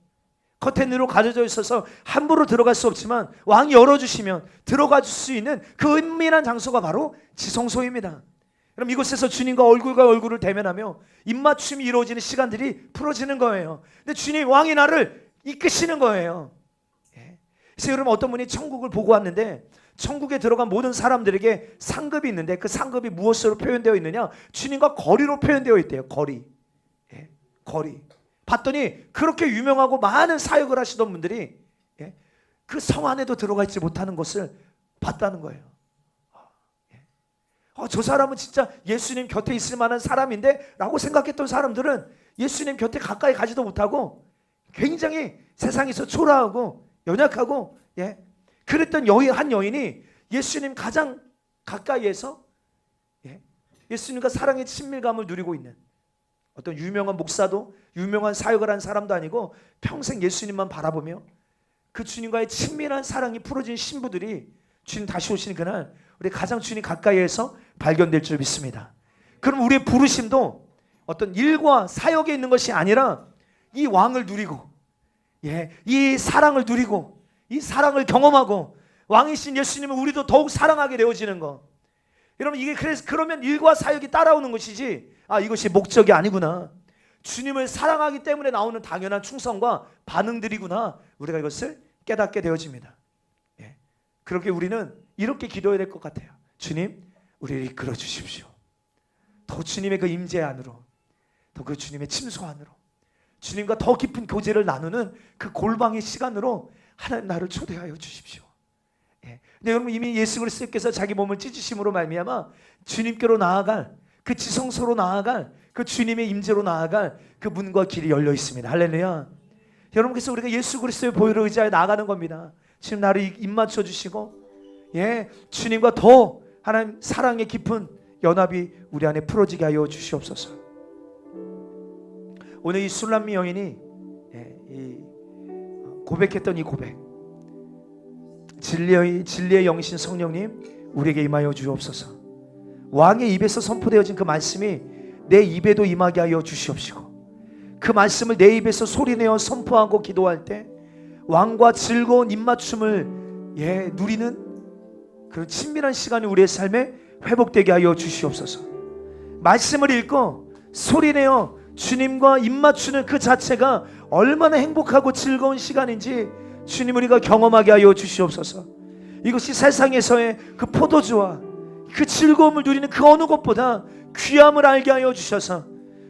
커튼으로 가려져 있어서 함부로 들어갈 수 없지만 왕이 열어주시면 들어갈 수 있는 그 은밀한 장소가 바로 지성소입니다. 그럼 이곳에서 주님과 얼굴과 얼굴을 대면하며 입맞춤이 이루어지는 시간들이 풀어지는 거예요. 근데 주님, 왕이 나를 이끄시는 거예요. 그래서 여러분 어떤 분이 천국을 보고 왔는데, 천국에 들어간 모든 사람들에게 상급이 있는데 그 상급이 무엇으로 표현되어 있느냐? 주님과 거리로 표현되어 있대요. 거리. 봤더니 그렇게 유명하고 많은 사역을 하시던 분들이 그 성 안에도 들어가 있지 못하는 것을 봤다는 거예요. 저 사람은 진짜 예수님 곁에 있을 만한 사람인데 라고 생각했던 사람들은 예수님 곁에 가까이 가지도 못하고 굉장히 세상에서 초라하고 연약하고, 그랬던 한 여인이 예수님 가장 가까이에서 예수님과 사랑의 친밀감을 누리고 있는 어떤 유명한 목사도 유명한 사역을 한 사람도 아니고 평생 예수님만 바라보며 그 주님과의 친밀한 사랑이 풀어진 신부들이 주님 다시 오시는 그날 우리 가장 주님 가까이에서 발견될 줄 믿습니다. 그럼 우리의 부르심도 어떤 일과 사역에 있는 것이 아니라 이 왕을 누리고 이 사랑을 누리고 이 사랑을 경험하고 왕이신 예수님을 우리도 더욱 사랑하게 되어지는 것. 여러분 이게 그러면 일과 사역이 따라오는 것이지 이것이 목적이 아니구나. 주님을 사랑하기 때문에 나오는 당연한 충성과 반응들이구나. 우리가 이것을 깨닫게 되어집니다. 그렇게 우리는 이렇게 기도해야 될 것 같아요. 주님, 우리를 이끌어 주십시오. 더 주님의 그 임재 안으로, 더 그 주님의 침소 안으로, 주님과 더 깊은 교제를 나누는 그 골방의 시간으로 하나님 나를 초대하여 주십시오. 근데 여러분 이미 예수 그리스도께서 자기 몸을 찢으심으로 말미암아 주님께로 나아갈 그 지성소로 나아갈 그 주님의 임재로 나아갈 그 문과 길이 열려 있습니다. 할렐루야. 여러분께서 우리가 예수 그리스도의 보혈을 의지하여 나아가는 겁니다. 지금 나를 입 맞춰 주시고 주님과 더 하나님 사랑의 깊은 연합이 우리 안에 풀어지게 하여 주시옵소서. 오늘 이 술람미 여인이 고백했던 이 고백, 진리의 영이신 성령님 우리에게 임하여 주옵소서. 왕의 입에서 선포되어진 그 말씀이 내 입에도 임하게 하여 주시옵시고, 그 말씀을 내 입에서 소리내어 선포하고 기도할 때 왕과 즐거운 입맞춤을 누리는 그런 친밀한 시간이 우리의 삶에 회복되게 하여 주시옵소서. 말씀을 읽고 소리내어 주님과 입맞추는 그 자체가 얼마나 행복하고 즐거운 시간인지 주님 우리가 경험하게 하여 주시옵소서. 이것이 세상에서의 그 포도주와 그 즐거움을 누리는 그 어느 것보다 귀함을 알게 하여 주셔서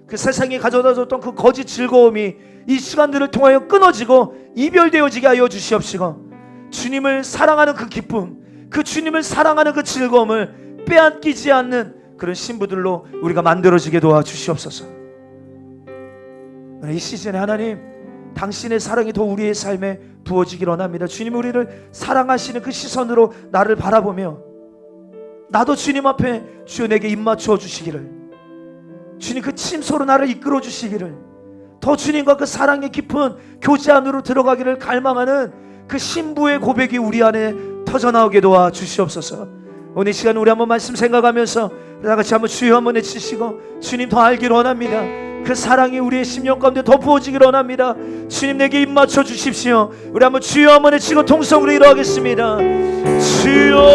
그 세상에 가져다 줬던 그 거짓 즐거움이 이 시간들을 통하여 끊어지고 이별되어지게 하여 주시옵시고, 주님을 사랑하는 그 기쁨, 그 주님을 사랑하는 그 즐거움을 빼앗기지 않는 그런 신부들로 우리가 만들어지게 도와주시옵소서. 이 시즌에 하나님 당신의 사랑이 더 우리의 삶에 부어지길 원합니다. 주님 우리를 사랑하시는 그 시선으로 나를 바라보며 나도 주님 앞에 주여 내게 입맞추어 주시기를, 주님 그 침소로 나를 이끌어 주시기를, 더 주님과 그 사랑의 깊은 교제 안으로 들어가기를 갈망하는 그 신부의 고백이 우리 안에 터져나오게 도와주시옵소서. 오늘 이 시간 우리 한번 말씀 생각하면서 다같이 한번 주여 한번 외치시고, 주님 더 알기를 원합니다. 그 사랑이 우리의 심령 가운데 더 부어지기를 원합니다. 주님 내게 입맞춰 주십시오. 우리 한번 주여 한번 외치고 통성으로 일어나겠습니다. 주여